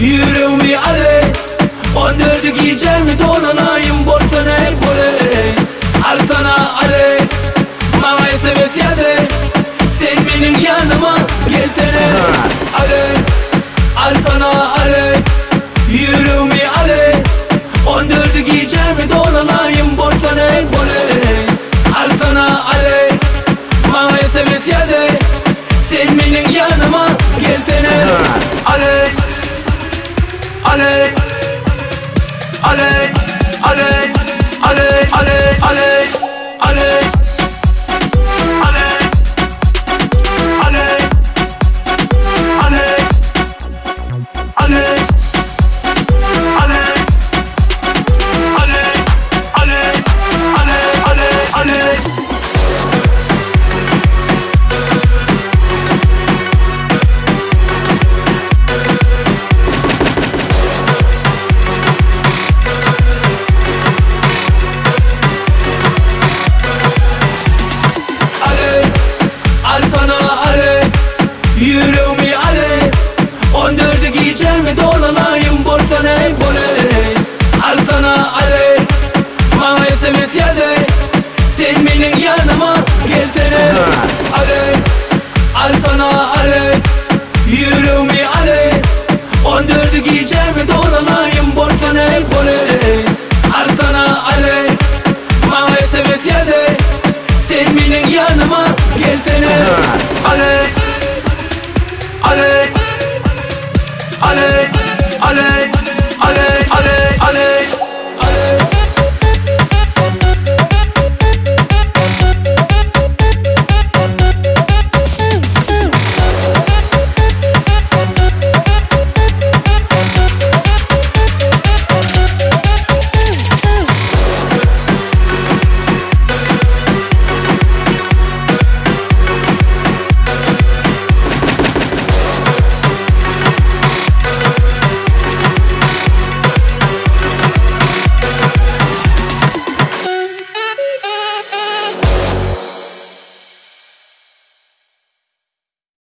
Yüreğimi ale 14 giyeceğimi dolanayım borçana ey bole. Al sana ale bana SMS yerde sen benim yanıma gelsene. Ale al sana ale yüreğimi ale 14 giyeceğimi dolanayım borçana ey bole. Al sana ale bana SMS yerde sen benim yanıma gelsene. Ale ale ale ale ale ale ale ale yüreğimi ale 14 giyeceğimi dolanayım borçana ey bole. Al sana ale bana SMS yerde sen benim yanıma gelsene. Ale al sana ale yüreğimi ale 14 giyeceğimi dolanayım borçana ey bole. Al sana ale bana SMS yerde sen benim yanıma gelsene. Ale ale ale